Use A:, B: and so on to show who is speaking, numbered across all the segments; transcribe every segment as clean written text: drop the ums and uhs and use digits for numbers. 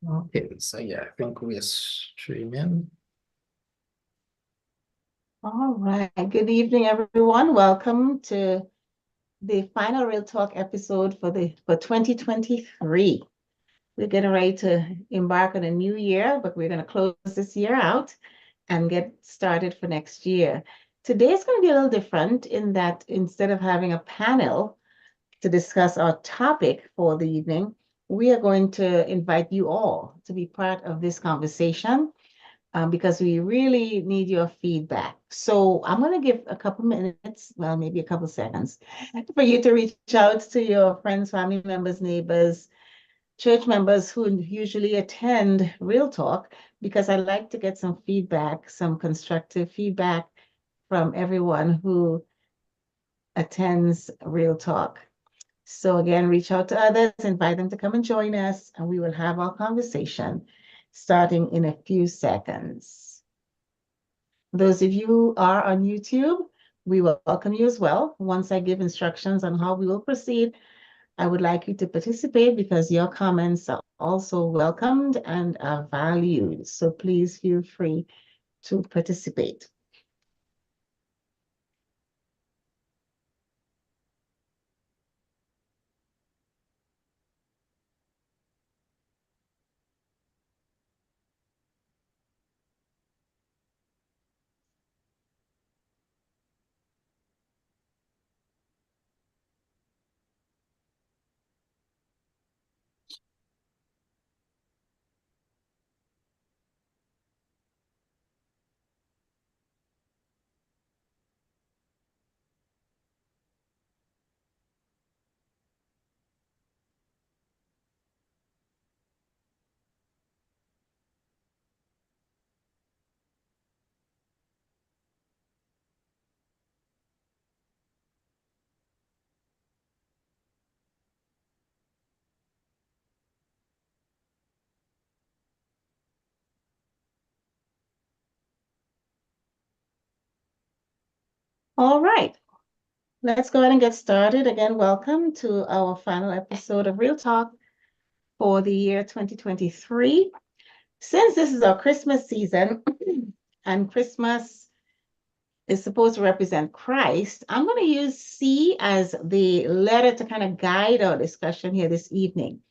A: Okay, so yeah, I think we are streaming.
B: All right. Good evening, everyone. Welcome to the final Real Talk episode for 2023. We're getting ready to embark on a new year, but we're going to close this year out and get started for next year. Today is going to be a little different in that instead of having a panel to discuss our topic for the evening, we are going to invite you all to be part of this conversation because we really need your feedback. So I'm going to give a couple minutes, well, maybe a couple seconds, for you to reach out to your friends, family members, neighbors, church members who usually attend Real Talk, because I like to get some feedback, some constructive feedback from everyone who attends Real Talk. So again, reach out to others, invite them to come and join us, and we will have our conversation starting in a few seconds. Those of you who are on YouTube, we will welcome you as well. Once I give instructions on how we will proceed, I would like you to participate because your comments are also welcomed and are valued. So please feel free to participate. All right, let's go ahead and get started. Again, welcome to our final episode of Real Talk for the year 2023. Since this is our Christmas season and Christmas is supposed to represent Christ, I'm going to use C as the letter to kind of guide our discussion here this evening.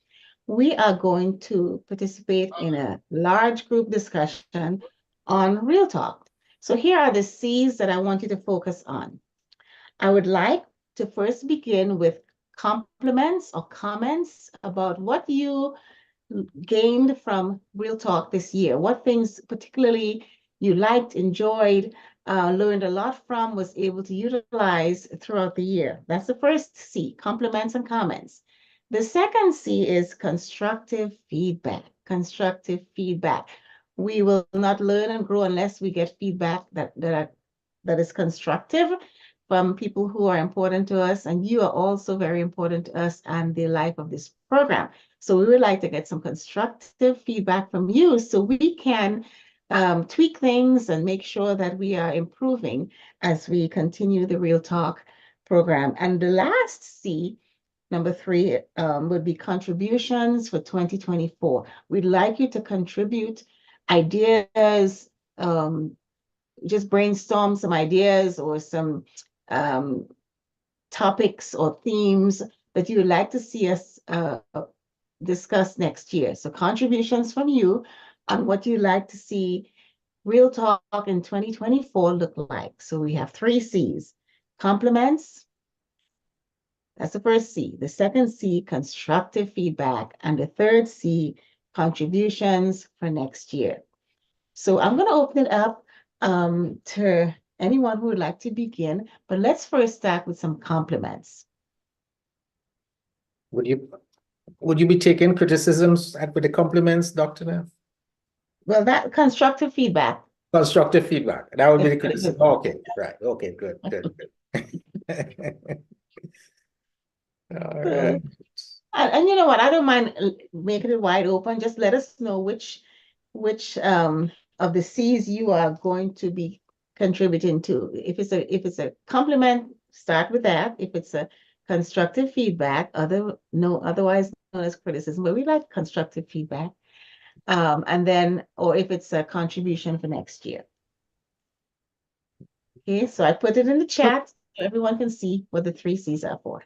B: We are going to participate in a large group discussion on Real Talk. So here are the C's that I want you to focus on. I would like to first begin with compliments or comments about what you gained from Real Talk this year. What things particularly you liked, enjoyed, learned a lot from, was able to utilize throughout the year. That's the first C, compliments and comments. The second C is constructive feedback. Constructive feedback. We will not learn and grow unless we get feedback that is constructive from people who are important to us. And you are also very important to us and the life of this program. So we would like to get some constructive feedback from you so we can tweak things and make sure that we are improving as we continue the Real Talk program. And the last C, number 3, would be contributions for 2024. We'd like you to contribute ideas, just brainstorm some ideas or some topics or themes that you would like to see us discuss next year. So contributions from you on what you'd like to see Real Talk in 2024 look like. So we have 3 C's. Compliments, that's the first C. The second C, constructive feedback. And the third C, contributions for next year. So I'm going to open it up to anyone who would like to begin, but let's first start with some compliments.
A: Would you be taking criticisms with the compliments, Dr. Neff?
B: Well, that constructive feedback.
A: Constructive feedback. That would be the
B: Yes,
A: criticism.
B: yes.
A: Okay, right. Okay, good. All right.
B: And you know what? I don't mind making it wide open. Just let us know which of the C's you are going to be contributing to. If it's a compliment, start with that. If it's a constructive feedback, otherwise known as criticism, but we like constructive feedback. And then, or if it's a contribution for next year. Okay, so I put it in the chat so everyone can see what the 3 C's are for.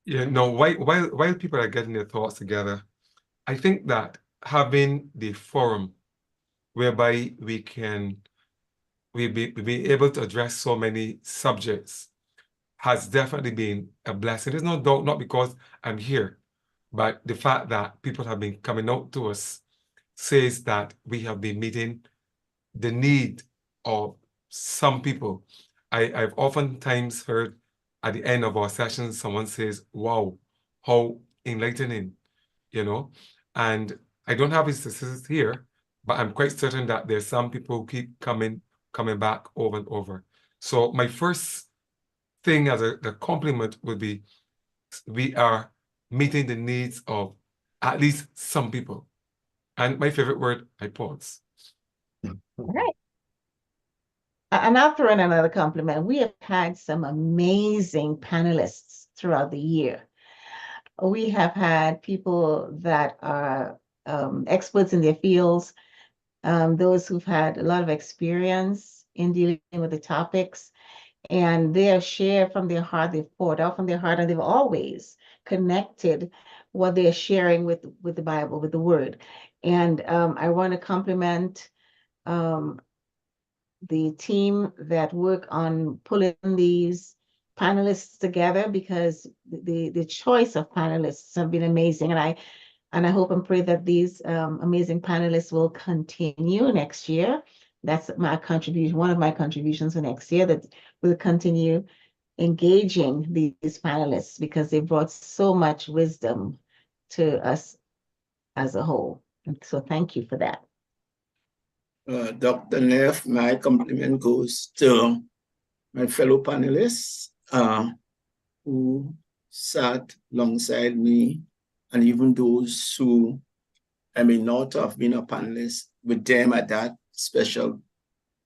C: Yeah, no, while people are getting their thoughts together, I think that having the forum whereby we be able to address so many subjects has definitely been a blessing. There's no doubt, not because I'm here, but the fact that people have been coming out to us says that we have been meeting the need of some people. I've oftentimes heard at the end of our sessions, someone says, wow, how enlightening, you know? And I don't have his statistics here, but I'm quite certain that there's some people who keep coming back over and over. So my first thing as a compliment would be, we are meeting the needs of at least some people. And my favorite word, I pause.
B: All right. And I'll throw in another compliment. We have had some amazing panelists throughout the year. We have had people that are experts in their fields, those who've had a lot of experience in dealing with the topics, and they have shared from their heart, they've poured out from their heart, and they've always connected what they're sharing with the Bible, with the Word. And I want to compliment the team that work on pulling these panelists together, because the choice of panelists have been amazing, and I hope and pray that these amazing panelists will continue next year. That's my contribution, one of my contributions for next year, that we'll continue engaging these panelists, because they brought so much wisdom to us as a whole. And so thank you for that.
D: Dr. Neff, my compliment goes to my fellow panelists who sat alongside me, and even those who I may not have been a panelist with them at that special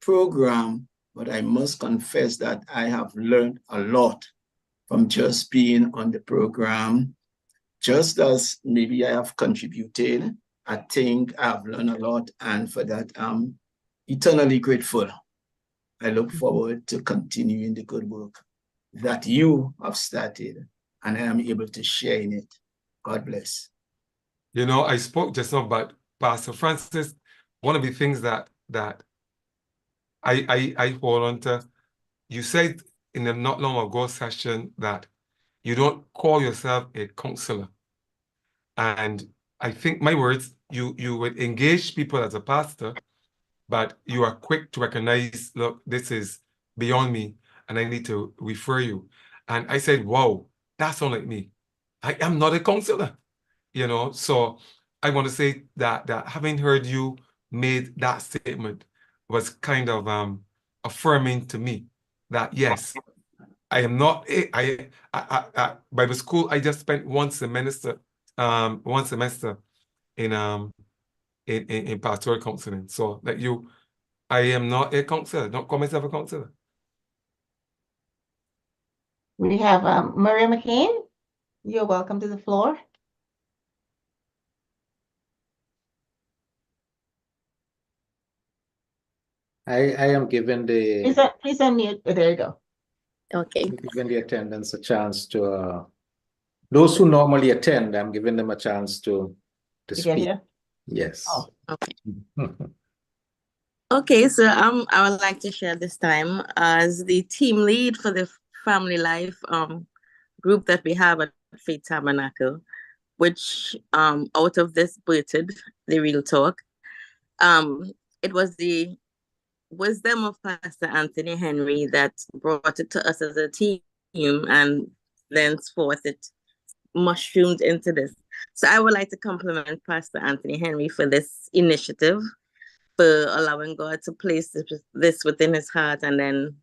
D: program, but I must confess that I have learned a lot from just being on the program. Just as maybe I have contributed, I think I've learned a lot, and for that, I'm eternally grateful. I look forward to continuing the good work that you have started, and I am able to share in it. God bless.
C: You know, I spoke just now about Pastor Francis. One of the things that I hold on to, you said in the not long ago session that you don't call yourself a counselor. And I think my words, you would engage people as a pastor, but you are quick to recognize, look, this is beyond me, and I need to refer you. And I said, wow, that's not like me. I am not a counselor, you know? So I want to say that having heard you made that statement was kind of affirming to me that, yes, I am not, Bible school, I just spent one semester in pastoral counseling. So that I am not a counselor. Don't call myself a counselor.
B: We have Maria McCain. You're welcome to the floor.
A: I am given
B: Please,
A: the
B: please unmute. Oh, there you go.
E: Okay.
A: given the attendants a chance to those who normally attend, I'm giving them a chance to
B: You get
A: speak.
B: here?
A: Yes.
B: Oh.
E: Okay. Okay, so I would like to share this time as the team lead for the Family Life group that we have at Faith Tabernacle, which out of this birthed the Real Talk. It was the wisdom of Pastor Anthony Henry that brought it to us as a team, and thenceforth it mushroomed into this. So I would like to compliment Pastor Anthony Henry for this initiative, for allowing God to place this within his heart, and then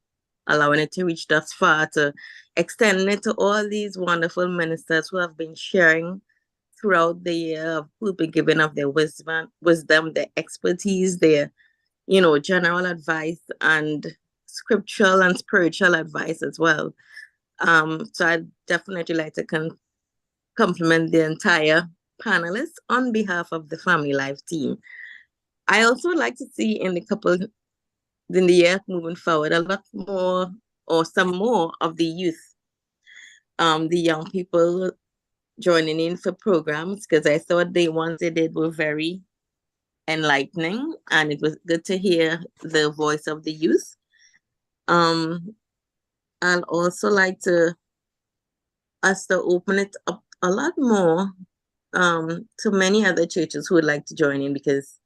E: allowing it to reach thus far, to extend it to all these wonderful ministers who have been sharing throughout the year, who've been giving of their wisdom, their expertise, their general advice and scriptural and spiritual advice as well. So I'd definitely like to compliment the entire panelists on behalf of the Family Life team. I also would like to see in the year moving forward, a lot more or some more of the youth, the young people joining in for programs, because I thought the ones they did were very enlightening, and it was good to hear the voice of the youth. I'd also like us to open it up a lot more to many other churches who would like to join in, because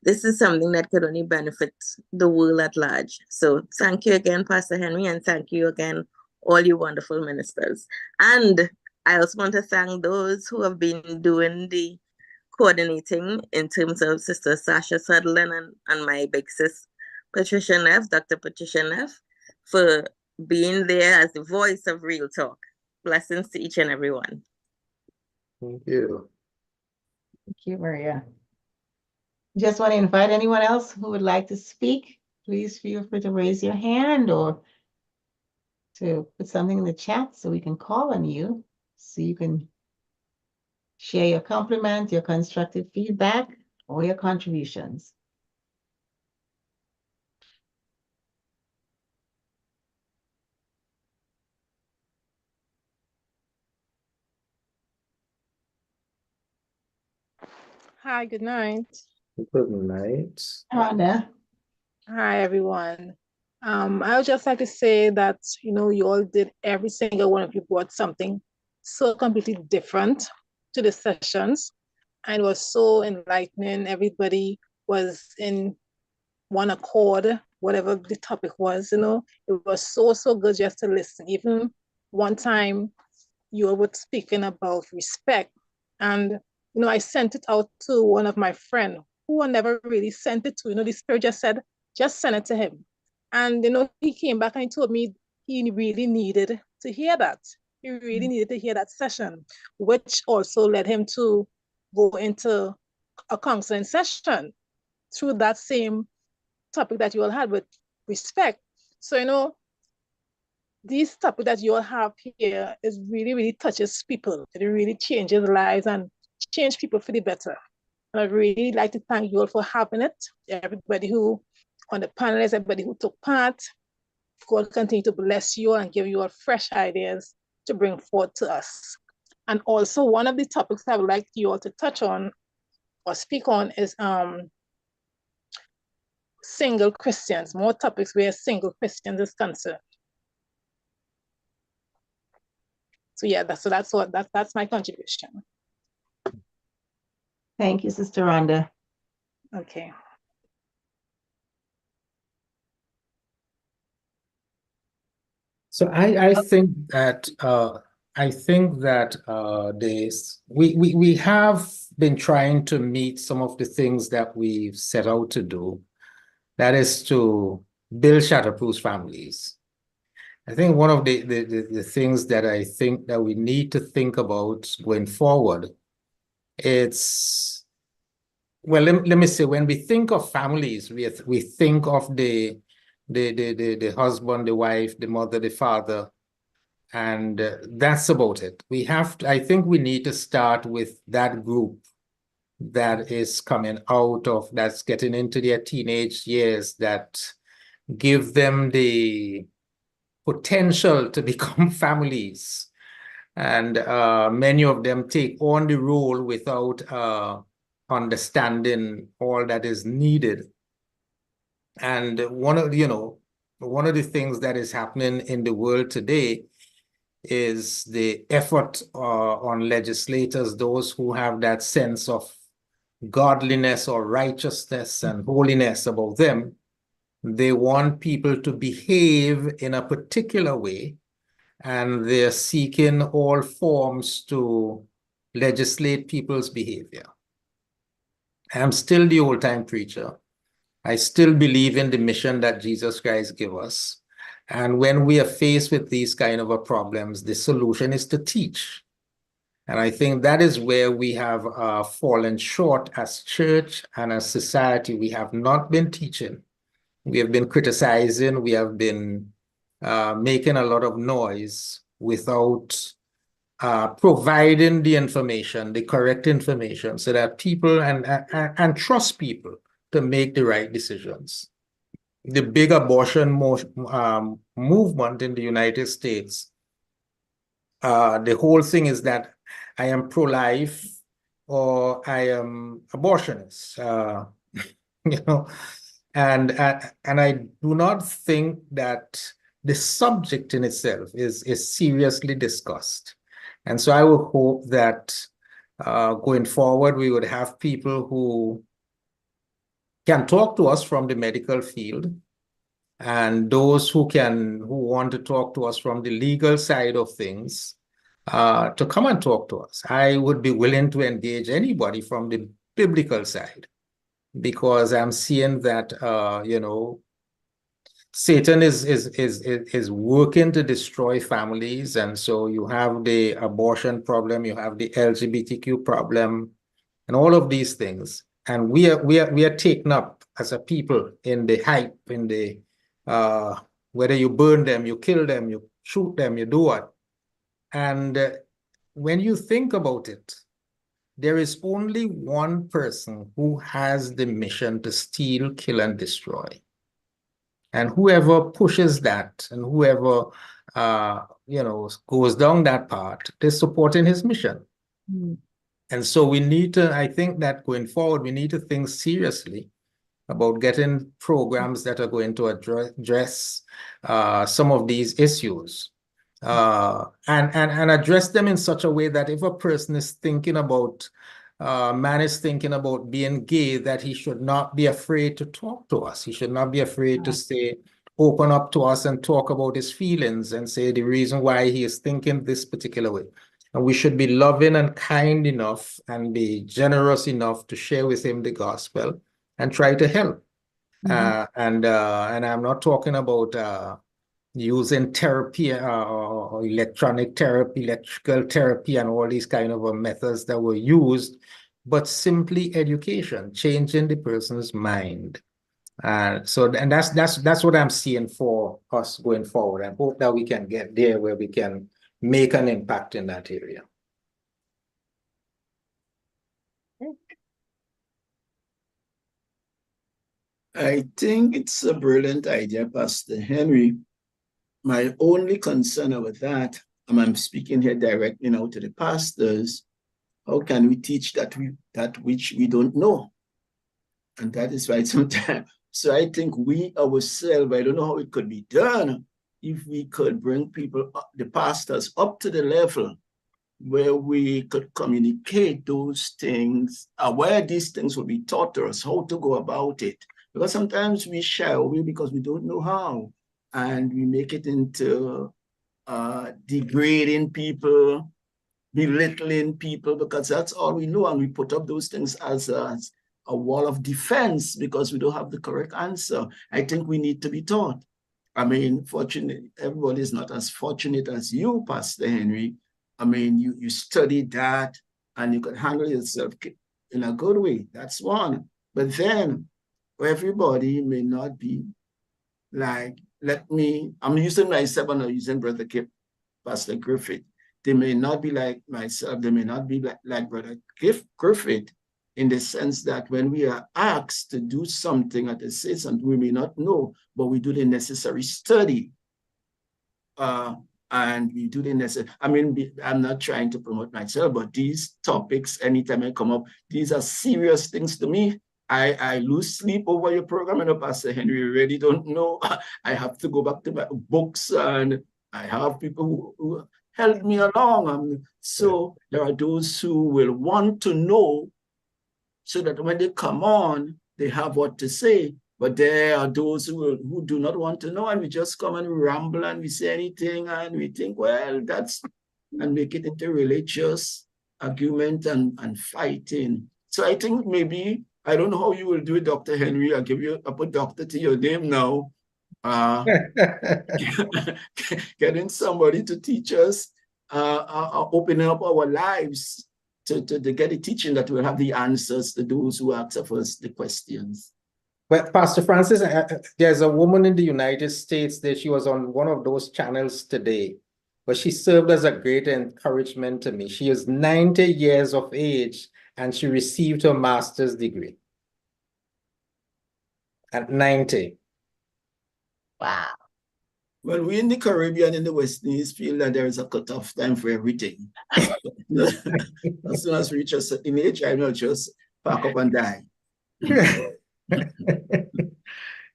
E: this is something that could only benefit the world at large. So thank you again, Pastor Henry, and thank you again, all you wonderful ministers. And I also want to thank those who have been doing the coordinating in terms of Sister Sasha Sutherland and my big sis, Patricia Neff, Dr. Patricia Neff, for being there as the voice of Real Talk. Blessings to each and every one.
A: Thank you.
B: Thank you, Maria. Just want to invite anyone else who would like to speak. Please feel free to raise your hand or to put something in the chat so we can call on you, so you can share your compliment, your constructive feedback, or your contributions.
F: Hi, good night.
A: Good night.
B: Rhonda.
F: Hi, everyone. I would just like to say that, you all did, every single one of you brought something so completely different to the sessions, and it was so enlightening. Everybody was in one accord, whatever the topic was, it was so good just to listen. Even one time you were speaking about respect, and I sent it out to one of my friends who I never really sent it to. The Spirit just said, just send it to him. And he came back and he told me he really needed to hear that. He really needed to hear that session, which also led him to go into a counseling session through that same topic that you all had with respect. So these topics that you all have here is really touches people. It really changes lives and change people for the better. And I'd really like to thank you all for having it. Everybody who on the panelists, everybody who took part. God continue to bless you and give you all fresh ideas to bring forth to us. And also one of the topics I would like you all to touch on or speak on is single Christians, more topics where single Christians is concerned. So yeah, that's my contribution.
B: Thank you, Sister Rhonda.
F: Okay.
A: So I think that we have been trying to meet some of the things that we've set out to do. That is to build shatterproof families. I think one of the things that I think that we need to think about going forward, well, let me say, when we think of families, we think of the husband, the wife, the mother, the father, and that's about it. I think we need to start with that group that is coming out of, that's getting into their teenage years, that give them the potential to become families. And many of them take on the role without understanding all that is needed. And one of the things that is happening in the world today is the effort on legislators, those who have that sense of godliness or righteousness and holiness about them. They want people to behave in a particular way, and they're seeking all forms to legislate people's behavior. I'm still the old-time preacher. I still believe in the mission that Jesus Christ gave us. And when we are faced with these kind of problems, the solution is to teach. And I think that is where we have fallen short as church and as society. We have not been teaching. We have been criticizing. We have been making a lot of noise without providing the information, the correct information, so that people and trust people to make the right decisions. The big abortion movement in the United States, the whole thing is that I am pro-life or I am abortionist, you know, and I do not think that the subject in itself is seriously discussed. And so I would hope that going forward, we would have people who can talk to us from the medical field, and those who want to talk to us from the legal side of things, to come and talk to us. I would be willing to engage anybody from the biblical side, because I'm seeing that you know, Satan is working to destroy families, and so you have the abortion problem, you have the LGBTQ problem, and all of these things. And we are taken up as a people in the hype, in the whether you burn them, you kill them, you shoot them, you do what. And when you think about it, there is only one person who has the mission to steal, kill, and destroy. And whoever pushes that and whoever you know, goes down that path is supporting his mission.
B: Mm.
A: And so we need to, I think that going forward, we need to think seriously about getting programs that are going to address some of these issues, and address them in such a way that if a person is thinking about, man is thinking about being gay, that he should not be afraid to talk to us. He should not be afraid to say, open up to us and talk about his feelings and say the reason why he is thinking this particular way. And we should be loving and kind enough and be generous enough to share with him the gospel and try to help. And I'm not talking about using therapy or electronic therapy, electrical therapy, and all these kind of methods that were used, but simply education, changing the person's mind. So that's what I'm seeing for us going forward. I hope that we can get there where we can make an impact in that area.
D: I think it's a brilliant idea, Pastor Henry. My only concern with that, and I'm speaking here directly now to the pastors, how can we teach that which we don't know? And that is right sometimes. So I think we ourselves, I don't know how it could be done, if we could bring people, the pastors, up to the level where we could communicate those things, where these things will be taught to us, how to go about it. Because sometimes we shy away because we don't know how, and we make it into degrading people, belittling people, because that's all we know, and we put up those things as a wall of defense because we don't have the correct answer. I think we need to be taught. I mean, fortunately, everybody is not as fortunate as you, Pastor Henry. I mean, you studied that and you could handle yourself in a good way. That's one. But then everybody may not be like, I'm using myself and I'm using Brother Kip, Pastor Griffith. They may not be like myself. They may not be like Brother Griffith, in the sense that when we are asked to do something or to say something, we may not know, but we do the necessary study. And we do the necessary, I mean, I'm not trying to promote myself, but these topics, anytime I come up, these are serious things to me. I lose sleep over your program, and Pastor Henry, you really don't know. I have to go back to my books, and I have people who help me along. So there are those who will want to know, so that when they come on, they have what to say. But there are those who do not want to know, and we just come and ramble and we say anything, and we think, well, and make it into religious argument and fighting. So I think maybe, I don't know how you will do it, Dr. Henry. I'll put doctor to your name now. Getting somebody to teach us, opening up our lives to get a teaching that will have the answers to those who ask of us the questions.
A: Well, Pastor Francis, there's a woman in the United States that she was on one of those channels today, but she served as a great encouragement to me. She is 90 years of age and she received her master's degree at 90.
B: Wow.
D: Well, we in the Caribbean in the West Indies feel that there is a cutoff time for everything. As soon as we reach a certain age, I will just pack up and die.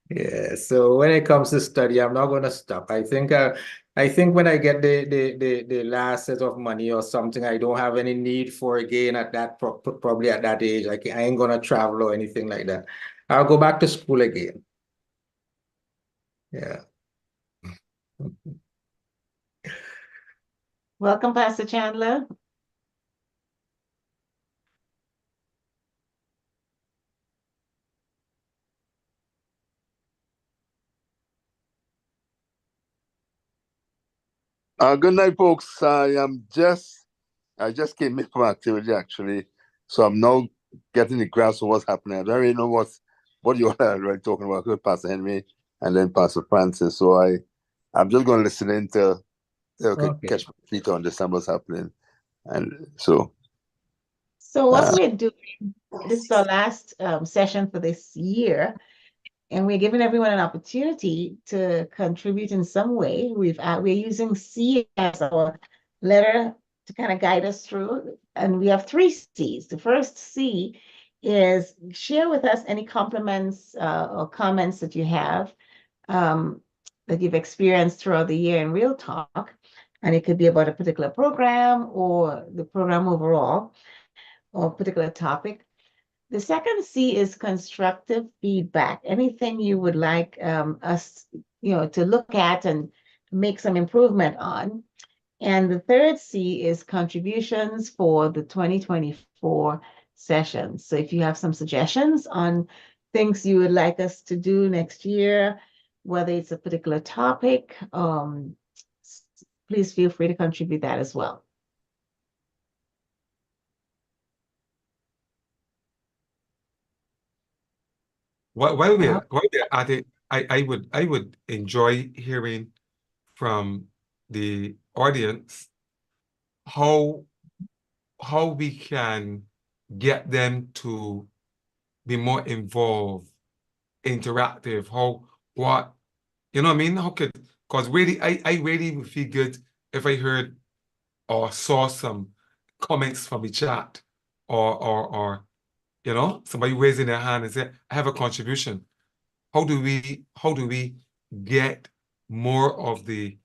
A: Yeah, so when it comes to study, I'm not going to stop. I think when I get the last set of money or something, I don't have any need for again at that probably at that age. I ain't going to travel or anything like that. I'll go back to school again. Yeah.
B: Welcome, Pastor Chandler.
G: Good night, folks. I just came in from activity actually, so I'm now getting the grasp of what's happening. I don't really know what you all are really talking about with Pastor Henry and then Pastor Francis. So I'm just going to listen in to
A: Okay.
G: catch my feet on understand what's happening, and so.
B: So what we're doing, this is our last session for this year, and we're giving everyone an opportunity to contribute in some way. We're using C as our letter to kind of guide us through, and we have 3 C's. The first C is share with us any compliments or comments that you have that you've experienced throughout the year in Real Talk, and it could be about a particular program or the program overall or a particular topic. The second C is constructive feedback. Anything you would like us, to look at and make some improvement on. And the third C is contributions for the 2024 session. So if you have some suggestions on things you would like us to do next year, whether it's a particular topic, please feel free to contribute that as well.
C: While we're at it, I would enjoy hearing from the audience how we can get them to be more involved, interactive, you know what I mean? Because really, I really would feel good if I heard or saw some comments from the chat or somebody raising their hand and say, I have a contribution. How do we get more of the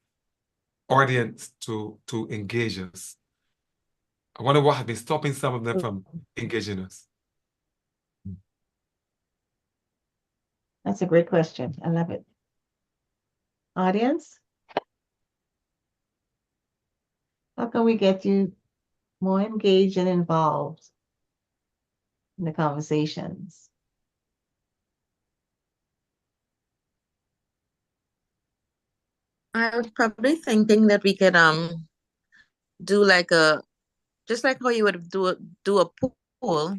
C: audience to engage us? I wonder what has been stopping some of them from engaging us.
B: That's a great question. I love it. Audience? How can we get you more engaged and involved in the conversations?
E: I was probably thinking that we could do just like how you would do a poll,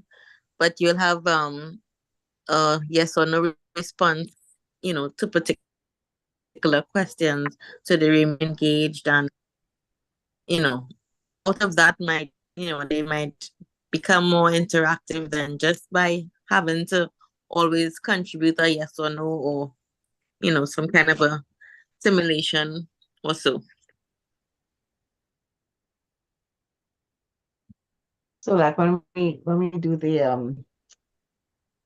E: but you'll have a yes or no response, to particular questions, so they remain engaged, and out of that they might become more interactive than just by having to always contribute a yes or no, or some kind of a simulation or so.
B: So like when we do the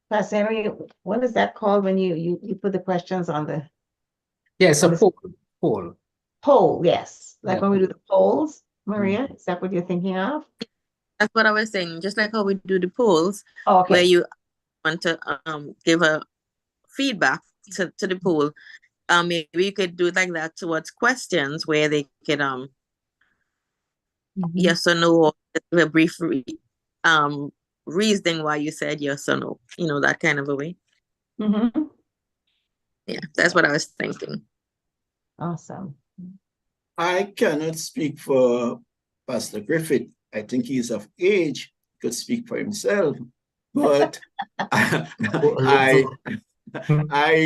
B: Pastor Henry, what is that called when you put the questions on the
A: Yes, a poll.
B: poll? Yes, like
A: Yeah.
B: when we do the polls, Maria, is that what you're thinking of?
E: That's what I was saying. Just like how we do the polls,
B: Oh, okay.
E: where you want to give a feedback to the poll. Maybe you could do it like that towards questions, where they could yes or no, or a brief reasoning why you said yes or no. That kind of a way. Yeah, that's what I was thinking.
B: Awesome.
D: I cannot speak for Pastor Griffith. I think he's of age, could speak for himself, but I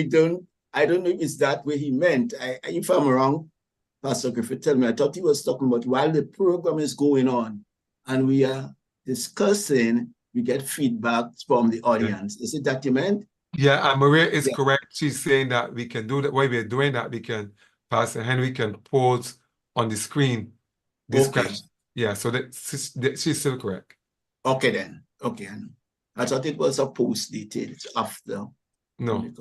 D: don't know if it's that way he meant. If I'm wrong, Pastor Griffith tell me, I thought he was talking about while the program is going on and we are discussing, we get feedback from the audience. Is it that you meant?
C: Yeah, and Maria is
D: Yeah.
C: correct. She's saying that we can do that. While we're doing that, we can, Pastor Henry can pose on the screen this
D: Okay.
C: question. Yeah, so she's still correct.
D: Okay then. Okay. I thought it was a post details after.
C: No.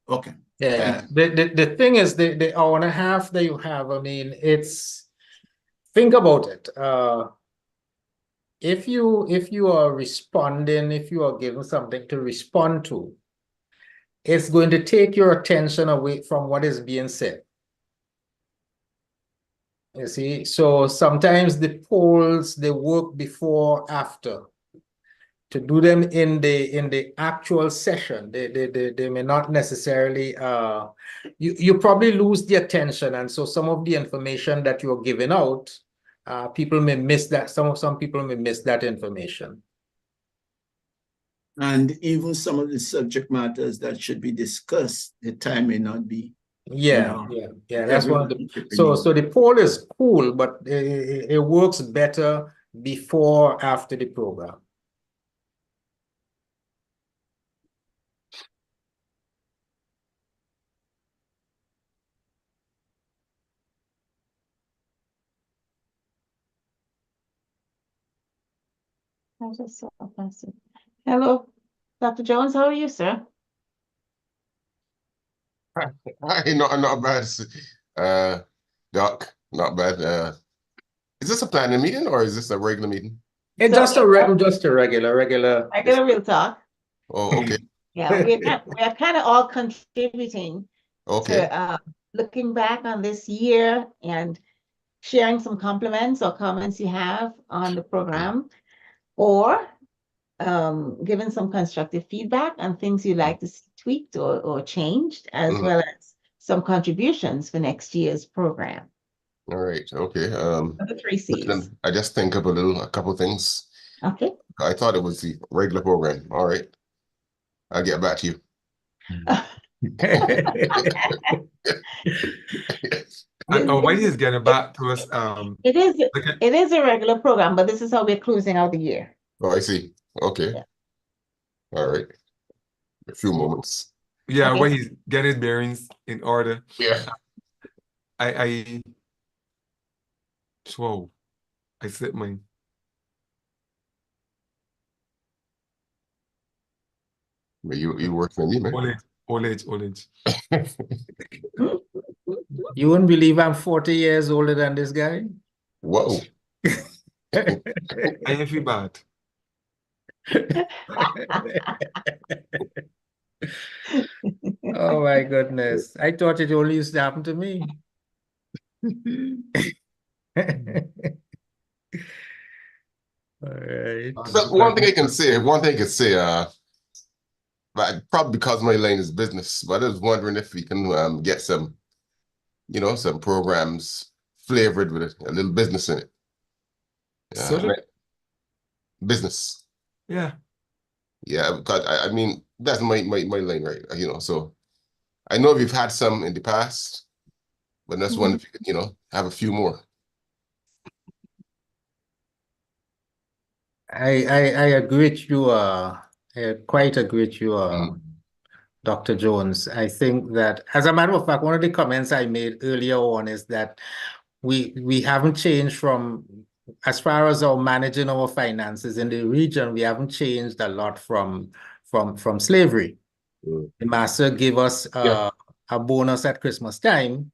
D: Okay.
A: Yeah, the thing is the hour and a half that you have, I mean, think about it. If you are responding, if you are given something to respond to, it's going to take your attention away from what is being said. You see, so sometimes the polls, they work before, after. To do them in the actual session, they may not necessarily you probably lose the attention, and so some of the information that you're giving out, people may miss that. Some people may miss that information.
D: And even some of the subject matters that should be discussed, the time may not be.
A: Yeah,
D: you know,
A: yeah. That's one of the.
D: everyone-
A: So the poll is cool, but it works better before, after the program.
B: I just saw a message. Hello, Dr. Jones, how are you, sir?
H: Hi, not bad. Doc, not bad. Is this a planning meeting or is this a regular meeting?
A: It's
B: So-
A: just a regular.
B: Regular real talk.
H: Oh, okay,
B: Yeah, we're kind of all contributing
H: okay.
B: to looking back on this year and sharing some compliments or comments you have on the program, or giving some constructive feedback on things you'd like to see tweaked or changed, as
H: Mhm.
B: well as some contributions for next year's program.
H: All right, okay.
B: The 3 C's.
H: I just think of a couple things.
B: Okay.
H: I thought it was the regular program. All right. I'll get back to you.
C: And when he's getting back to us,
B: It is
C: okay.
B: it is a regular program, but this is how we're closing out the year.
H: Oh, I see. Okay.
B: Yeah.
H: All right. A few moments.
C: Yeah,
B: Okay.
C: when he's getting his bearings in order,
H: Yeah.
C: I whoa, I slipped mine.
H: But you working on me, man.
C: Old age.
A: You wouldn't believe I'm 40 years older than this guy.
H: Whoa.
C: I ain't feel bad.
A: Oh my goodness. I thought it only used to happen to me. All right.
H: So one thing I can say, but probably because my lane is business, but I was wondering if we can get some programs flavored with a little business in it.
C: So
H: Right. Business.
C: yeah.
H: Yeah, because I mean that's my lane, right? So I know we've had some in the past, but that's one if you could, have a few more.
A: I agree with you, I quite agree with you, Dr. Jones. I think that, as a matter of fact, one of the comments I made earlier on is that we haven't changed from, as far as our managing our finances in the region, we haven't changed a lot from slavery. The master gave us a bonus at Christmas time,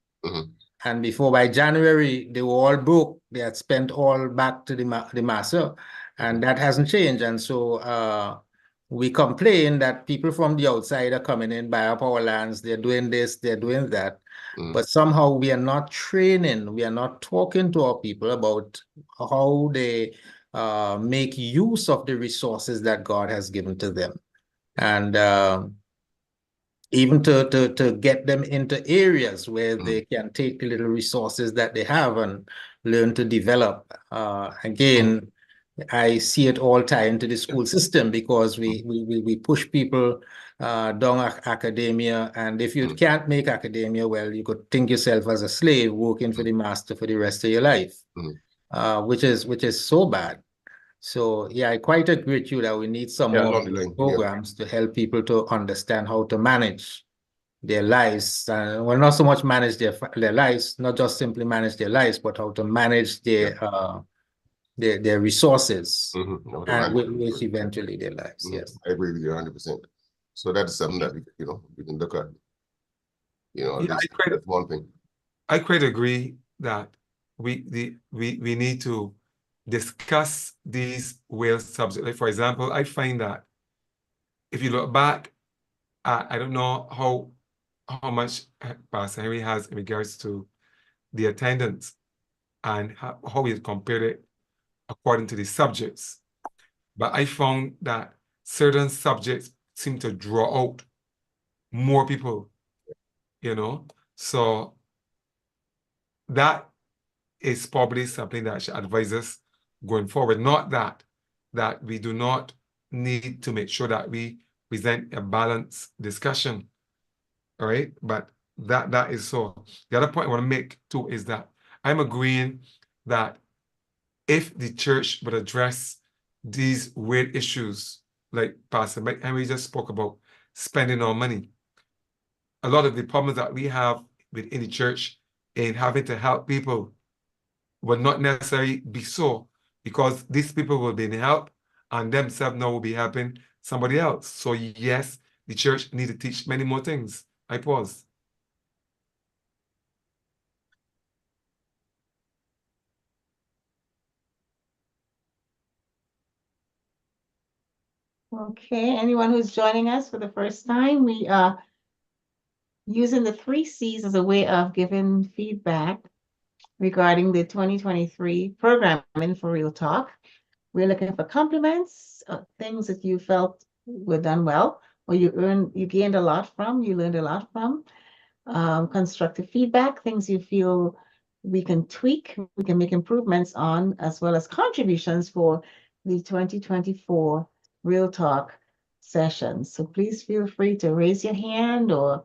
A: and before, by January, they were all broke. They had spent all back to the master, and that hasn't changed. And so we complain that people from the outside are coming in, buy up our lands, they're doing this, they're doing that. But somehow we are not training, we are not talking to our people about how they make use of the resources that God has given to them. And even to get them into areas where they can take the little resources that they have and learn to develop. Again, I see it all tied into the school system, because we push people down academia. And if you can't make academia, well, you could think yourself as a slave working for the master for the rest of your life, which is so bad. So yeah, I quite agree with you that we need some more
H: along the line,
A: programs to help people to understand how to manage their lives. Well, not so much manage their lives, not just simply manage their lives, but how to manage their resources, and which eventually their lives. Yes,
H: I agree with you 100%. So that's something that we can look at. That's one thing.
C: I quite agree that we need to discuss these whale subjects. Like, for example, I find that if you look back, I don't know how much Pastor Henry has in regards to the attendance and how he compared it according to the subjects. But I found that certain subjects seem to draw out more people, So that is probably something that I should advise us going forward. Not that we do not need to make sure that we present a balanced discussion, all right? But that is so. The other point I want to make too is that I'm agreeing that if the church would address these weird issues, like Pastor Mike Henry just spoke about, spending our money, a lot of the problems that we have within the church in having to help people will not necessarily be so, because these people will be in help and themselves now will be helping somebody else. So yes, the church needs to teach many more things. I pause.
B: Okay, anyone who's joining us for the first time, we are using the 3 C's as a way of giving feedback regarding the 2023 programming for Real Talk. We're looking for compliments, things that you felt were done well, or you gained a lot from, you learned a lot from, constructive feedback, things you feel we can tweak, we can make improvements on, as well as contributions for the 2024 Real Talk sessions. So please feel free to raise your hand or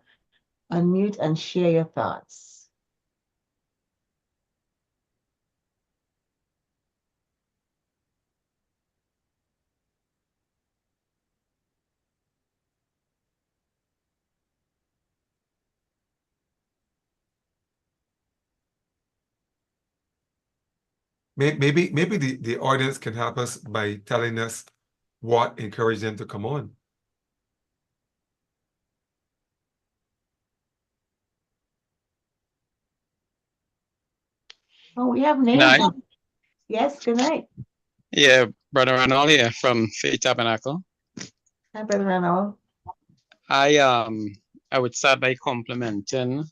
B: unmute and share your thoughts.
C: Maybe the audience can help us by telling us what encouraged them to come on.
B: Oh, we have names. Yes, good night.
I: Yeah, Brother Ranald here from Faith Tabernacle.
B: Hi, Brother Ranald.
I: I would start by complimenting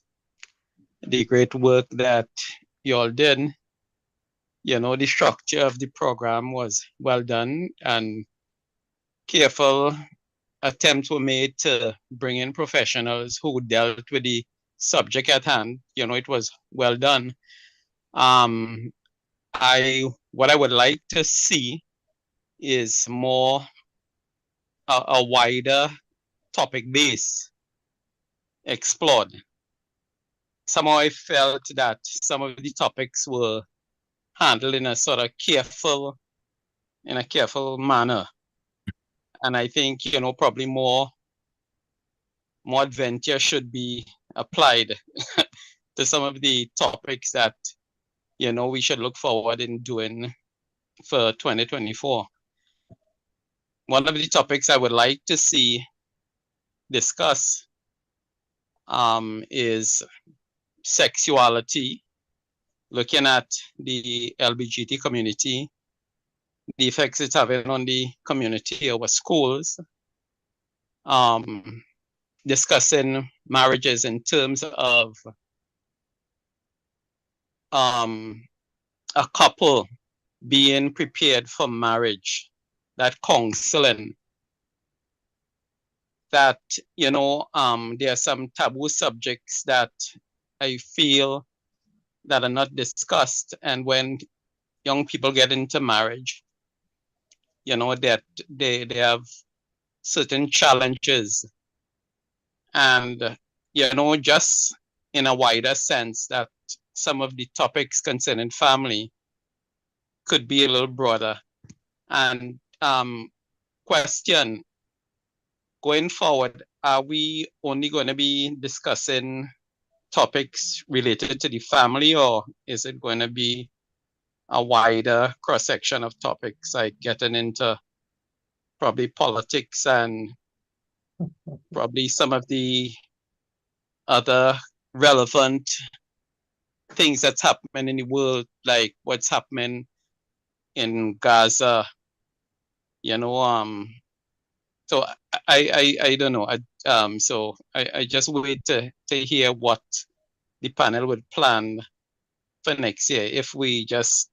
I: the great work that you all did. The structure of the program was well done, and careful attempts were made to bring in professionals who dealt with the subject at hand. It was well done. What I would like to see is more a wider topic base explored. Somehow I felt that some of the topics were handled in a sort of careful manner. And I think, probably more adventure should be applied to some of the topics that, we should look forward in doing for 2024. One of the topics I would like to see discuss is sexuality, looking at the LGBT community, the effects it's having on the community, our schools, discussing marriages in terms of a couple being prepared for marriage, that counseling, that, there are some taboo subjects that I feel that are not discussed. And when young people get into marriage, that they have certain challenges and just in a wider sense that some of the topics concerning family could be a little broader. And question, going forward, are we only going to be discussing topics related to the family, or is it going to be a wider cross-section of topics, like getting into probably politics and probably some of the other relevant things that's happening in the world, like what's happening in Gaza, so I don't know. So I just wait to hear what the panel would plan for next year. If we just,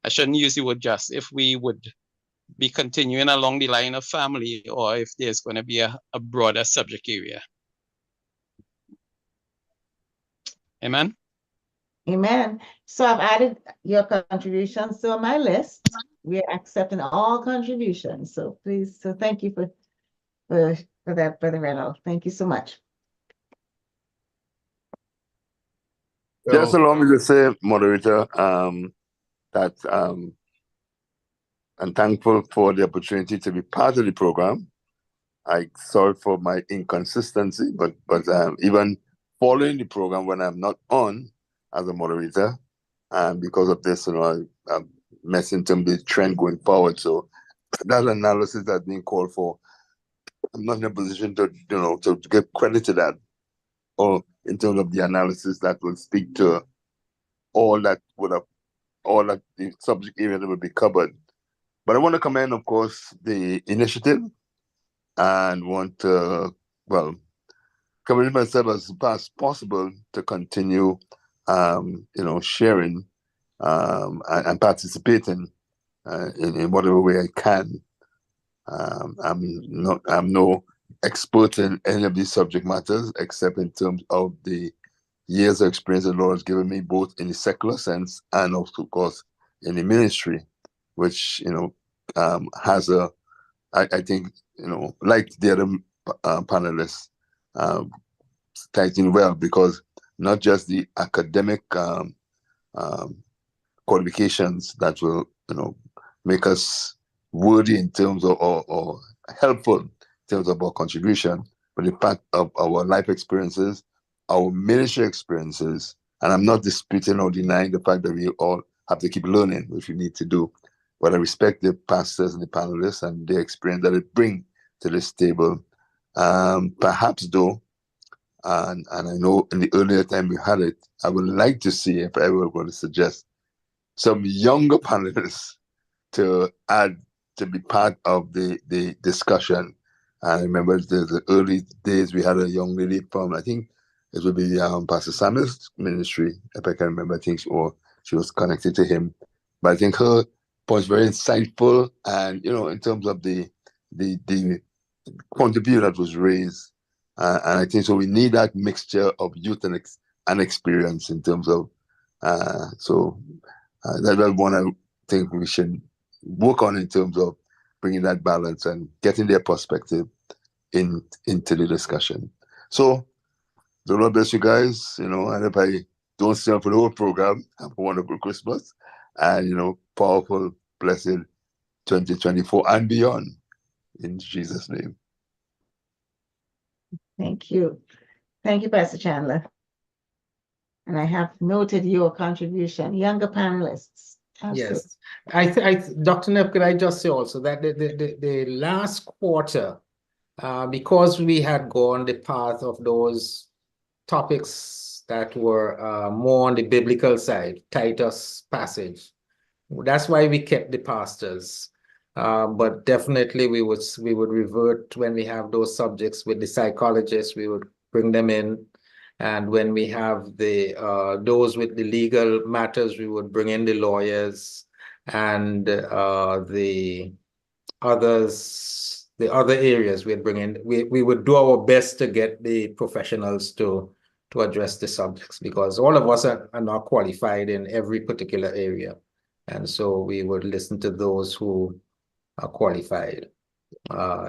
I: I shouldn't use the word just, if we would be continuing along the line of family, or if there's going to be a broader subject area. Amen.
B: Amen. So I've added your contributions to my list. We're accepting all contributions. So please, so thank you for that, Brother Reynolds. Thank you so much.
G: Just
H: So,
G: allow me to say, moderator, that I'm thankful for the opportunity to be part of the program. I sorry for my inconsistency, but even following the program when I'm not on as a moderator, and because of this, I'm messing to the trend going forward. So that analysis that's being called for, I'm not in a position to to give credit to that, or in terms of the analysis that will speak to all that the subject area that will be covered. But I want to commend, of course, the initiative, and want to, commend myself as fast as possible to continue, sharing and participating in whatever way I can. I'm no expert in any of these subject matters, except in terms of the years of experience the Lord has given me, both in the secular sense and also, of course, in the ministry, which has I think like the other panelists, tighten well, because not just the academic qualifications that will make us worthy in terms of or helpful in terms of our contribution, but the fact of our life experiences, our ministry experiences. And I'm not disputing or denying the fact that we all have to keep learning, which we need to do. But I respect the pastors and the panelists and the experience that they bring to this table. Perhaps though, and I know in the earlier time we had it, I would like to see, if I were going to suggest, some younger panelists to be part of the discussion. I remember the early days we had a young lady from, I think it would be Pastor Samuel's ministry, if I can remember. I think she was connected to him. But I think her was very insightful, and in terms of the point of view that was raised, and I think so we need that mixture of youth and experience in terms of that's one I think we should work on in terms of bringing that balance and getting their perspective into the discussion. So the Lord bless you guys, and if I don't see you for the whole program, have a wonderful Christmas and powerful, blessed 2024 and beyond, in Jesus' name.
B: Thank you. Thank you, Pastor Chandler. And I have noted your contribution, younger panelists. Absolutely.
A: Yes, Dr. Neff, could I just say also that the last quarter, because we had gone the path of those topics that were more on the biblical side, Titus passage, that's why we kept the pastors. But definitely we would revert when we have those subjects with the psychologists. We would bring them in. And when we have those with the legal matters, we would bring in the lawyers, and the other areas we'd bring in. We would do our best to get the professionals to address the subjects, because all of us are not qualified in every particular area. And so we would listen to those who are qualified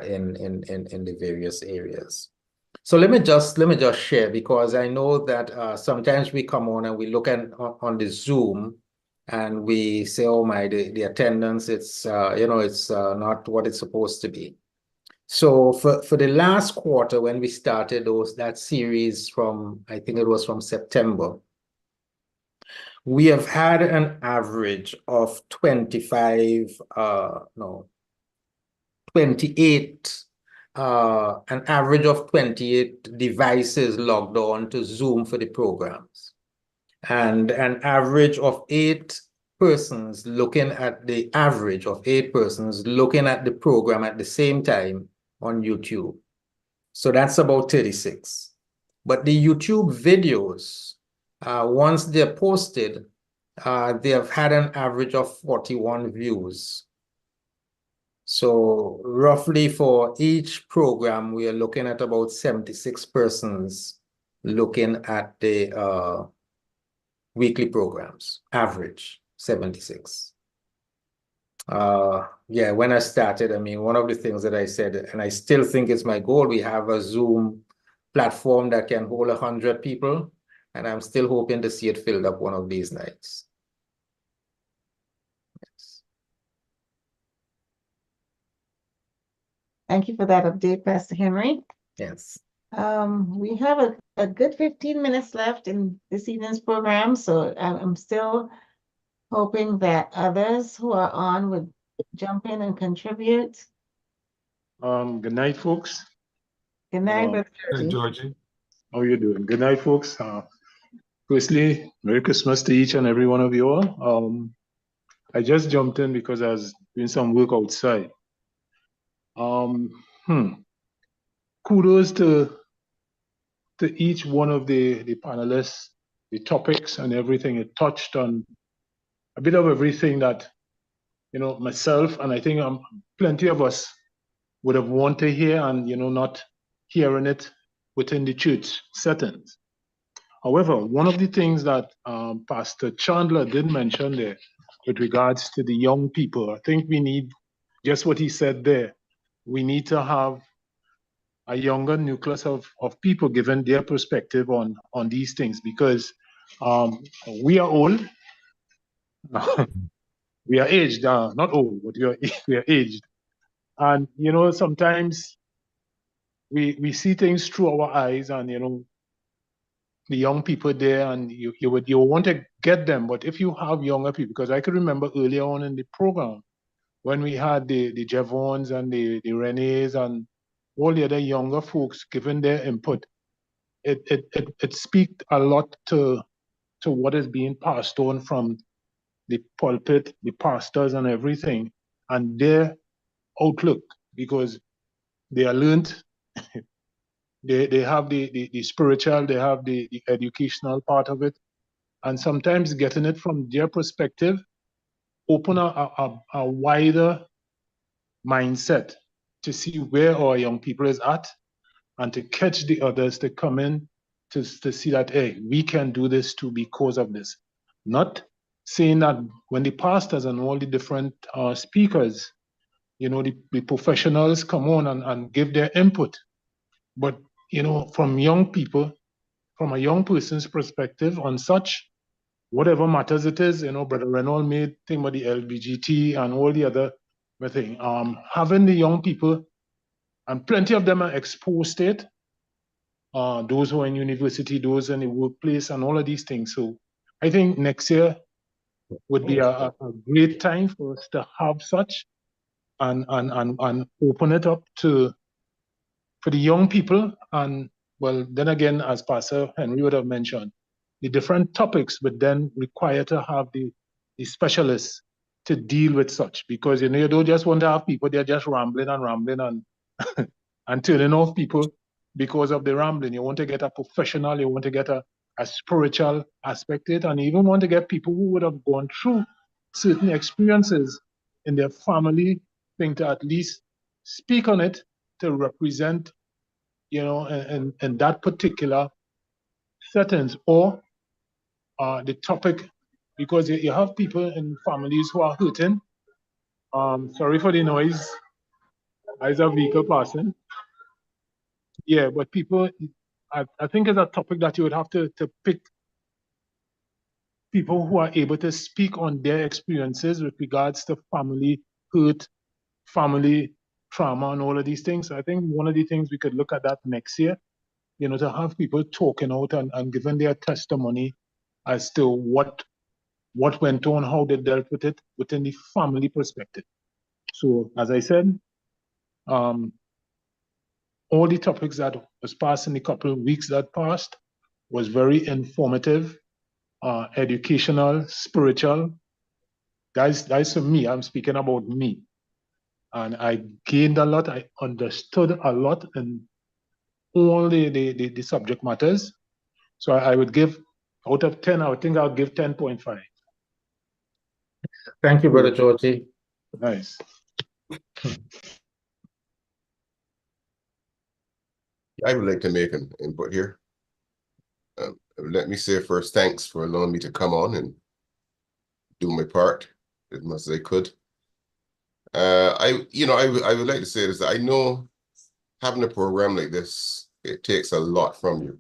A: in the various areas. So let me just share, because I know that sometimes we come on and we look at on the Zoom and we say, oh my, the attendance, it's it's not what it's supposed to be. So for the last quarter, when we started that series from, I think it was from September, we have had an average of 28 an average of 28 devices logged on to Zoom for the programs, and an average of 8 persons looking at the program at the same time on YouTube. So that's about 36. But the YouTube videos, once they're posted, they have had an average of 41 views. So roughly for each program, we are looking at about 76 persons looking at the weekly programs, average 76. Yeah, when I started, I mean, one of the things that I said, and I still think it's my goal, we have a Zoom platform that can hold 100 people, and I'm still hoping to see it filled up one of these nights. Yes.
B: Thank you for that update, Pastor Henry.
A: Yes.
B: We have a good 15 minutes left in this evening's program, so I'm still hoping that others who are on would jump in and contribute.
J: Good night, folks.
B: Good night, Brother
C: Hey,
B: Georgie.
C: Georgie.
J: How you doing? Good night, folks. Firstly, Merry Christmas to each and every one of you all. I just jumped in because I was doing some work outside. Kudos to each one of the panelists, the topics and everything. It touched on a bit of everything that, myself, and I think plenty of us would have wanted to hear, and, not hearing it within the church settings. However, one of the things that Pastor Chandler did mention there with regards to the young people, I think we need just what he said there. We need to have a younger nucleus of people giving their perspective on these things, because we are old. We are aged, not old, but we are aged. And, sometimes we see things through our eyes, and, the young people there, and you want to get them. But if you have younger people, because I can remember earlier on in the program when we had the Javons and the Renes and all the other younger folks giving their input, it speaks a lot to what is being passed on from the pulpit, the pastors and everything, and their outlook, because they are learned. They have the spiritual, they have the educational part of it, and sometimes getting it from their perspective open a wider mindset to see where our young people is at, and to catch the others to come in to see that, hey, we can do this too because of this. Not saying that when the pastors and all the different speakers, the professionals come on and give their input, but from young people, from a young person's perspective on such, whatever matters it is, Brother Reynolds made thing about the LBGT and all the other thing. Having the young people, and plenty of them are exposed to it, those who are in university, those in the workplace, and all of these things. So I think next year would be a great time for us to have such, and open it up for the young people. And well, then again, as Pastor Henry would have mentioned, the different topics would then require to have the specialists to deal with such, because you don't just want to have people, they're just rambling and and turning off people because of the rambling. You want to get a professional, you want to get a spiritual aspect to it, and you even want to get people who would have gone through certain experiences in their family thing to at least speak on it, to represent, in that particular settings, or the topic, because you have people in families who are hurting. Sorry for the noise. There's a vehicle passing. Yeah, but people, I think it's a topic that you would have to pick people who are able to speak on their experiences with regards to family hurt, family trauma, and all of these things. I think one of the things we could look at that next year, you know, to have people talking out and giving their testimony as to what went on, how they dealt with it within the family perspective. So, as I said, all the topics that was passed in the couple of weeks that passed was very informative, educational, spiritual. That's for me. I'm speaking about me. And I gained a lot. I understood a lot in all the subject matters. So I would give, out of 10, I would think I'll give 10.5.
A: Thank you, Brother Georgie.
J: Nice.
H: I would like to make an input here. Let me say first, thanks for allowing me to come on and do my part as much as I could. I would like to say this, that I know having a program like this, it takes a lot from you.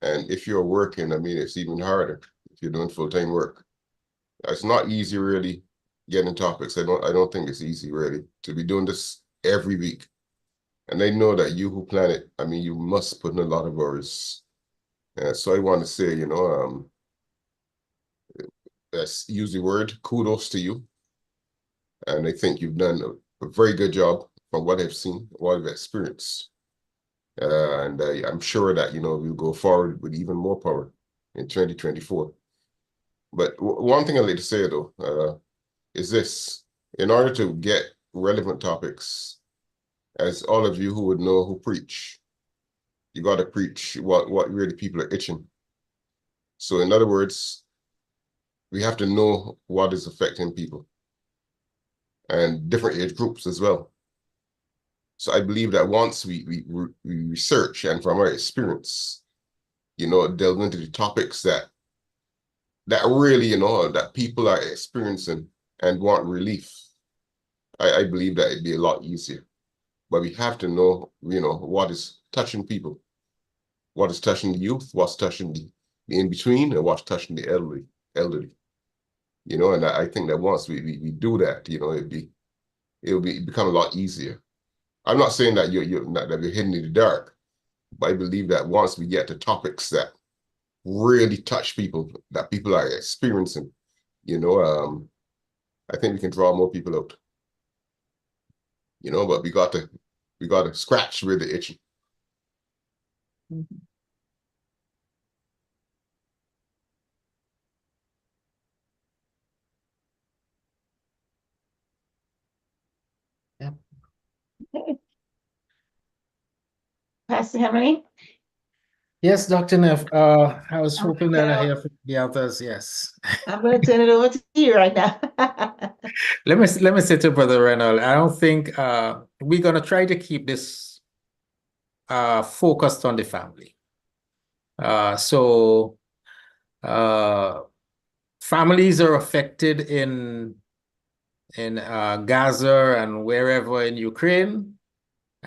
H: And if you're working, I mean, it's even harder if you're doing full-time work. It's not easy really getting topics. I don't think it's easy really to be doing this every week. And I know that you who plan it, I mean, you must put in a lot of hours. So I want to say, you know, let's use the word kudos to you. And I think you've done a very good job from what I've seen, what I've experienced. And I'm sure that, you know, we'll go forward with even more power in 2024. But one thing I'd like to say, though, is this. In order to get relevant topics, as all of you who would know who preach, you got to preach what really people are itching. So in other words, we have to know what is affecting people and different age groups as well. So I believe that once we research and from our experience, you know, delve into the topics that really, you know, that people are experiencing and want relief, I believe that it'd be a lot easier. But we have to know, you know, what is touching people, what is touching the youth, what's touching the in-between, and what's touching the elderly. You know, and I think that once we do that, you know, it'll become a lot easier. I'm not saying that you're hidden in the dark, but I believe that once we get to topics that really touch people, that people are experiencing, you know, I think we can draw more people out. You know, but we got to scratch where they're itching.
B: Mhm. Okay. Pastor Henry?
A: Yes, Dr. Neff, I was
B: I'm
A: hoping that I
B: gonna-
A: hear from the others. Yes.
B: I'm going to turn it over to you right now.
A: Let me say to Brother Reynolds, I don't think we're gonna try to keep this focused on the family. So families are affected in Gaza and wherever in Ukraine.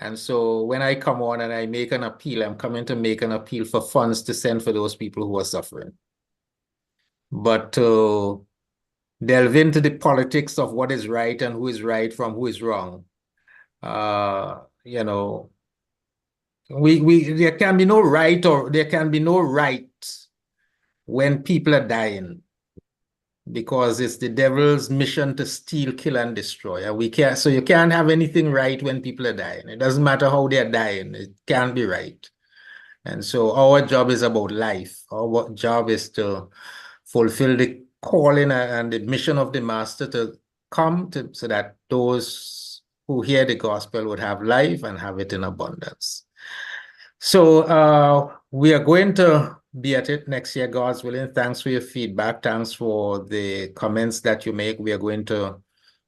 A: And so when I come on and I make an appeal, I'm coming to make an appeal for funds to send for those people who are suffering. But to delve into the politics of what is right and who is right from who is wrong, you know, there can be no right, or there can be no right when people are dying, because it's the devil's mission to steal, kill, and destroy. And so you can't have anything right when people are dying. It doesn't matter how they're dying, it can't be right. And so our job is about life. Our job is to fulfill the calling and the mission of the Master to come to, so that those who hear the gospel would have life and have it in abundance. So we are going to be at it next year, God's willing. Thanks for your feedback. Thanks for the comments that you make. We are going to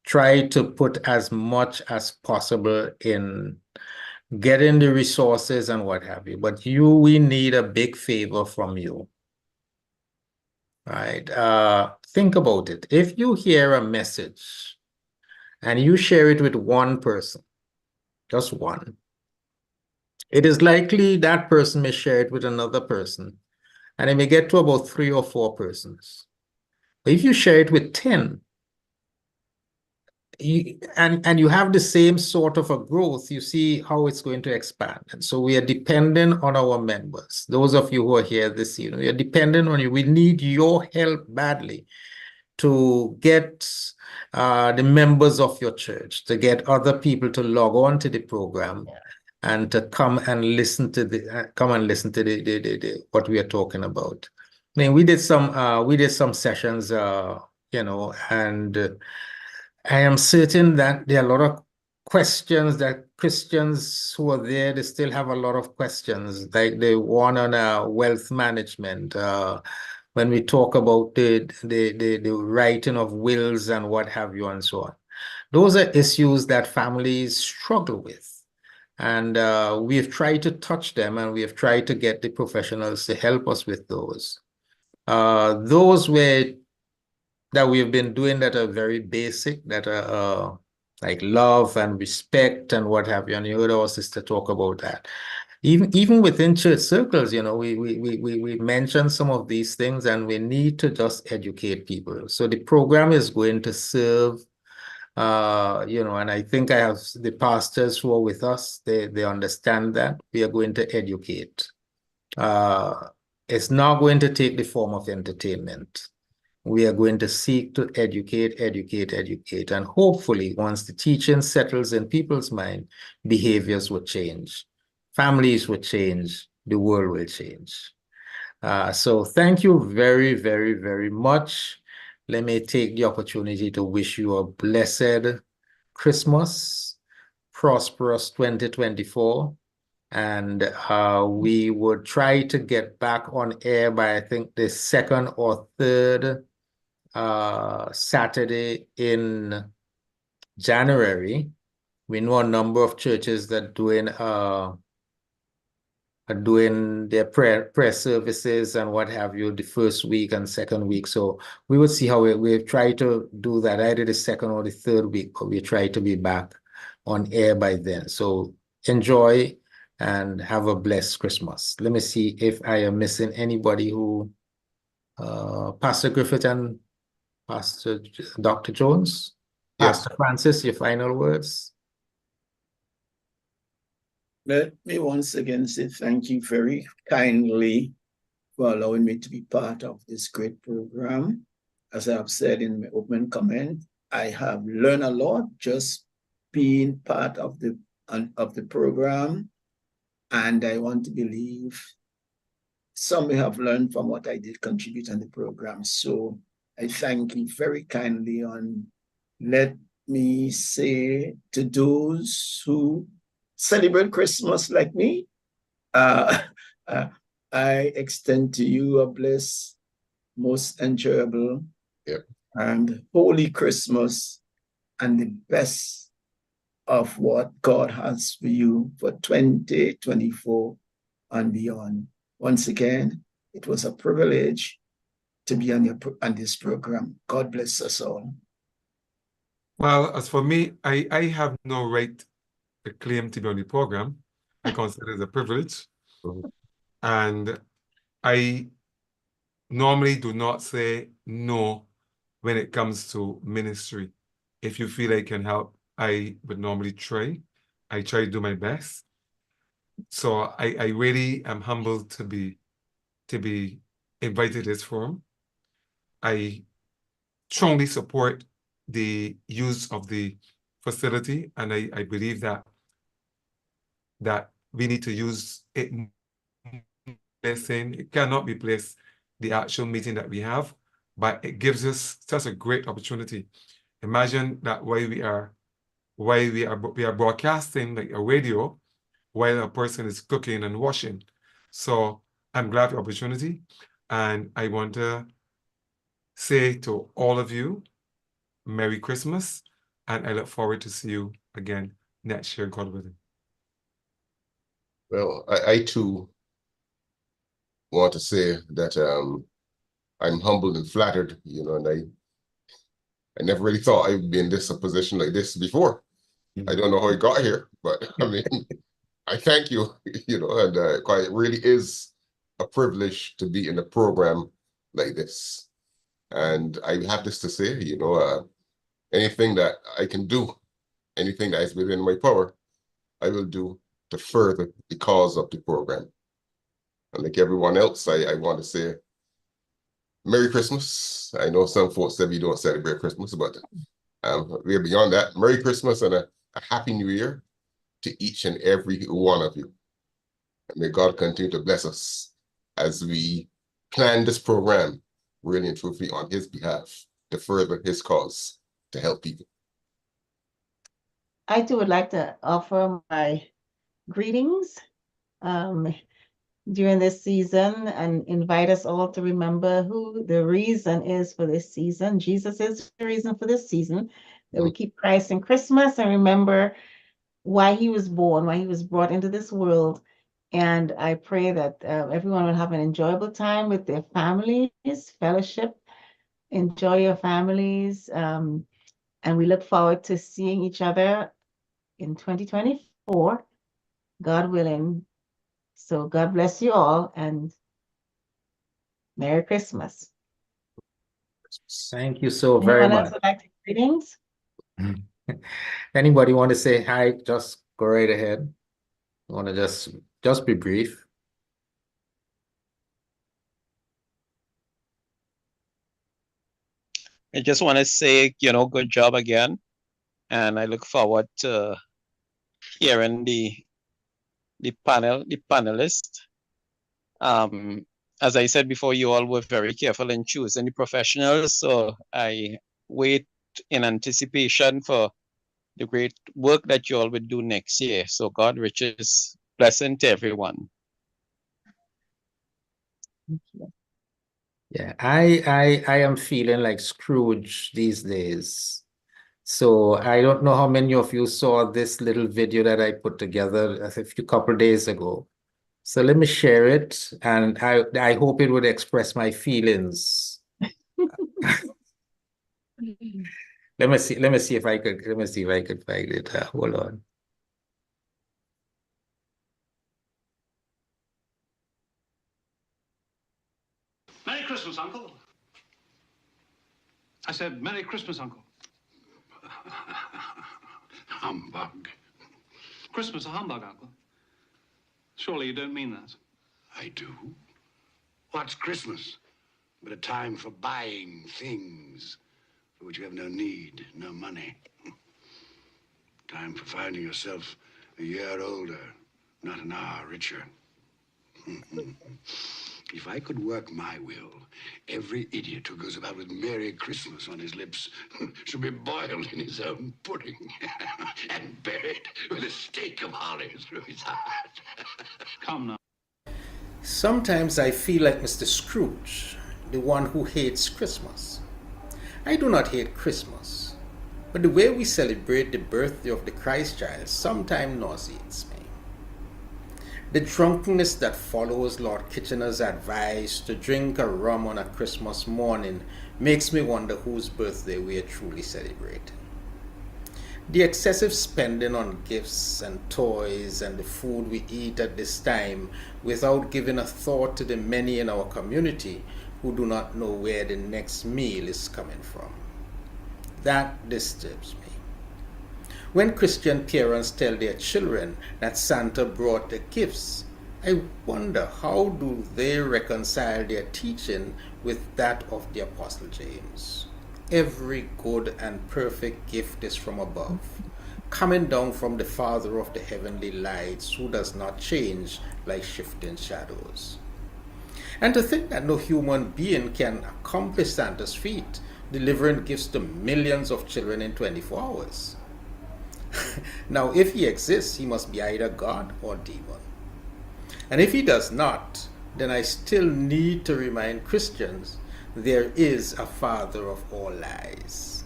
A: try to put as much as possible in getting the resources and what have you. But we need a big favor from you. Right? Think about it. If you hear a message and you share it with one person, just one, it is likely that person may share it with another person, and it may get to about 3 or 4 persons. But if you share it with 10, and you have the same sort of a growth, you see how it's going to expand. And so we are dependent on our members. Those of you who are here this evening, we are dependent on you. We need your help badly to get the members of your church, to get other people to log on to the program and to come and listen to the what we are talking about. I mean, we did some sessions, you know, and I am certain that there are a lot of questions that Christians who are there, they still have a lot of questions, like the one on wealth management, when we talk about the writing of wills and what have you and so on. Those are issues that families struggle with. And we have tried to touch them, and we have tried to get the professionals to help us with those. Those were that we have been doing that are very basic, that are like love and respect and what have you. And you heard our sister talk about that. Even within church circles, you know, we mentioned some of these things, and we need to just educate people. So the program is going to serve, you know, and I think I have the pastors who are with us, they understand that we are going to educate. It's not going to take the form of entertainment. We are going to seek to educate, and hopefully once the teaching settles in people's mind, behaviors will change, families will change, the world will change. So thank you very, very, very much. Let me take the opportunity to wish you a blessed Christmas, prosperous 2024. And we would try to get back on air by, I think, the 2nd or 3rd Saturday in January. We know a number of churches that are doing their prayer services and what have you the first week and second week. So we will see how we try to do that either the 2nd or the 3rd week, but we try to be back on air by then. So enjoy and have a blessed Christmas. Let me see if I am missing anybody who, Pastor Griffith and Pastor Dr. Jones,
H: Yes.
A: Pastor Francis, your final words.
D: Let me once again say thank you very kindly for allowing me to be part of this great program. As I have said in my opening comment, I have learned a lot just being part of the program, and I want to believe some may have learned from what I did contribute on the program. So I thank you very kindly, and let me say to those who celebrate Christmas like me, I extend to you a blessed, most enjoyable, and holy Christmas, and the best of what God has for you for 2024 and beyond. Once again, it was a privilege to be on this program. God bless us all.
C: Well, as for me, I have no right to claim to be on the program. I consider it a privilege. And I normally do not say no when it comes to ministry. If you feel I can help, I would normally try. I try to do my best. So I really am humbled to be invited to this forum. I strongly support the use of the facility, and I believe that we need to use it. It cannot replace the actual meeting that we have, but it gives us such a great opportunity. Imagine that while we are broadcasting like a radio, while a person is cooking and washing. So I'm glad for the opportunity, and I want to say to all of you, Merry Christmas, and I look forward to see you again next year, God willing.
H: Well, I too want to say that I'm humbled and flattered, you know, and I never really thought I would be in a position like this before. I don't know how I got here, but I mean, I thank you, and quite it really is a privilege to be in a program like this. And I have this to say, anything that I can do, anything that is within my power, I will do to further the cause of the program. And like everyone else, I want to say Merry Christmas. I know some folks say we don't celebrate Christmas, but we're beyond that. Merry Christmas and a Happy New Year to each and every one of you. And may God continue to bless us as we plan this program really and truthfully on his behalf to further his cause to help people.
B: I too would like to offer my greetings during this season and invite us all to remember who the reason is for this season. Jesus is the reason for this season, that we keep Christ in Christmas and remember why he was born, why he was brought into this world. And I pray that everyone will have an enjoyable time with their families, fellowship, enjoy your families. And we look forward to seeing each other in 2024, God willing. So God bless you all and Merry Christmas.
A: Thank you so very
B: Anyone
A: much.
B: else would like to greetings?
A: Anybody want to say hi? Just go right ahead. Want to just be brief.
I: I just want to say, good job again. And I look forward to hearing the panelists. As I said before, you all were very careful in choosing the professionals. So I wait in anticipation for the great work that you all will do next year. So God riches blessing to everyone.
A: Yeah, I am feeling like Scrooge these days. So I don't know how many of you saw this little video that I put together a couple days ago. So let me share it, and I hope it would express my feelings. Let me see if I could find it. Hold on.
K: Merry Christmas, Uncle. I said, Merry Christmas, Uncle. Humbug. Christmas a humbug, Uncle. Surely you don't mean that.
L: I do. What's Christmas but a time for buying things for which you have no need, no money? Time for finding yourself a year older, not an hour richer. If I could work my will, every idiot who goes about with Merry Christmas on his lips should be boiled in his own pudding and buried with a stake of holly through his heart.
K: Come now.
A: Sometimes I feel like Mr. Scrooge, the one who hates Christmas. I do not hate Christmas, but the way we celebrate the birthday of the Christ child sometimes nauseates me. The drunkenness that follows Lord Kitchener's advice to drink a rum on a Christmas morning makes me wonder whose birthday we are truly celebrating. The excessive spending on gifts and toys and the food we eat at this time without giving a thought to the many in our community who do not know where the next meal is coming from. That disturbs me. When Christian parents tell their children that Santa brought the gifts, I wonder how do they reconcile their teaching with that of the Apostle James. Every good and perfect gift is from above, coming down from the Father of the heavenly lights, who does not change like shifting shadows. And to think that no human being can accomplish Santa's feat, delivering gifts to millions of children in 24 hours. Now, if he exists, he must be either God or demon. And if he does not, then I still need to remind Christians there is a father of all lies.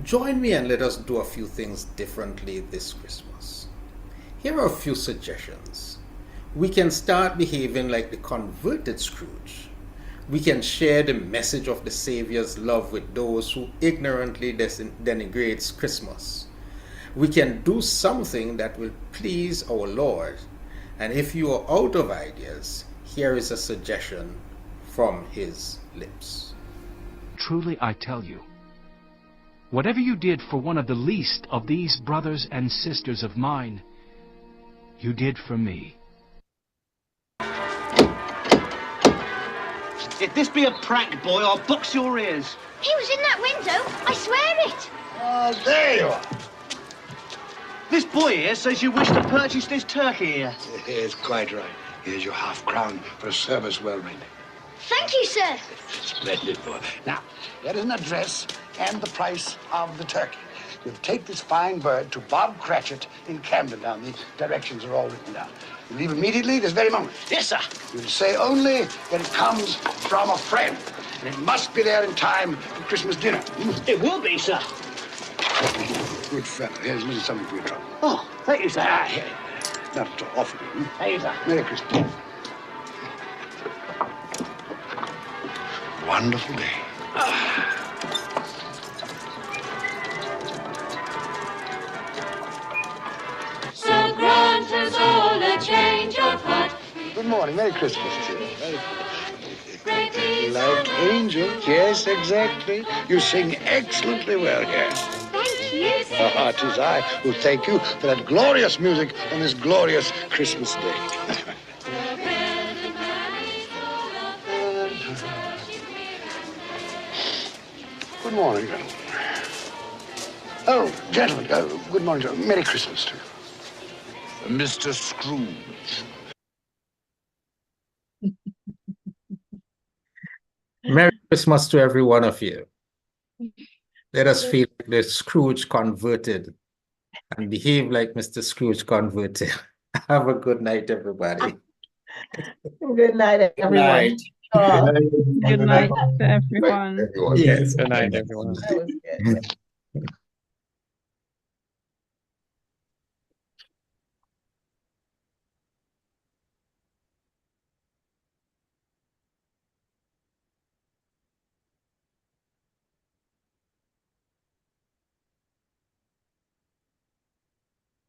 A: Join me and let us do a few things differently this Christmas. Here are a few suggestions. We can start behaving like the converted Scrooge. We can share the message of the Savior's love with those who ignorantly denigrates Christmas. we can do something that will please our Lord. And if you are out of ideas, here is a suggestion from his lips.
M: Truly I tell you, whatever you did for one of the least of these brothers and sisters of mine, you did for me.
N: If this be a prank, boy, I'll box your ears.
O: He was in that window, I swear it.
L: Oh, there you are.
N: This boy here says you wish to purchase this turkey here.
L: Yes, quite right. Here's your half-crown for a service well rendered.
O: Thank you, sir.
L: Splendid, boy. Now, here is an address and the price of the turkey. You'll take this fine bird to Bob Cratchit in Camden Town. The directions are all written down. You leave immediately this very moment.
N: Yes, sir.
L: You'll say only that it comes from a friend. And it must be there in time for Christmas dinner.
N: It will be, sir.
L: Good fellow. Here's a little something for your trouble.
N: Oh, thank you, sir.
L: Ah, here. Not at all. Off with you.
N: Thank you, sir.
L: Merry Christmas. Wonderful day.
O: So grant us all a change of heart.
L: Good morning. Merry Christmas to you. Merry
O: Great is
L: Like angels. Yes, exactly. You sing excellently well, yes.
O: Thank you.
L: It is I who thank you for that glorious music on this glorious Christmas day. Good morning, gentlemen. Oh, gentlemen, good morning, gentlemen. Merry Christmas to you.
P: Mr. Scrooge.
A: Merry Christmas to every one of you. Let us feel like the Scrooge converted and behave like Mr. Scrooge converted. Have a good night, everybody.
B: Good night, everyone.
A: night.
B: Good night to everyone.
H: Everyone.
A: Yes.
I: Good night, everyone.
B: That was good.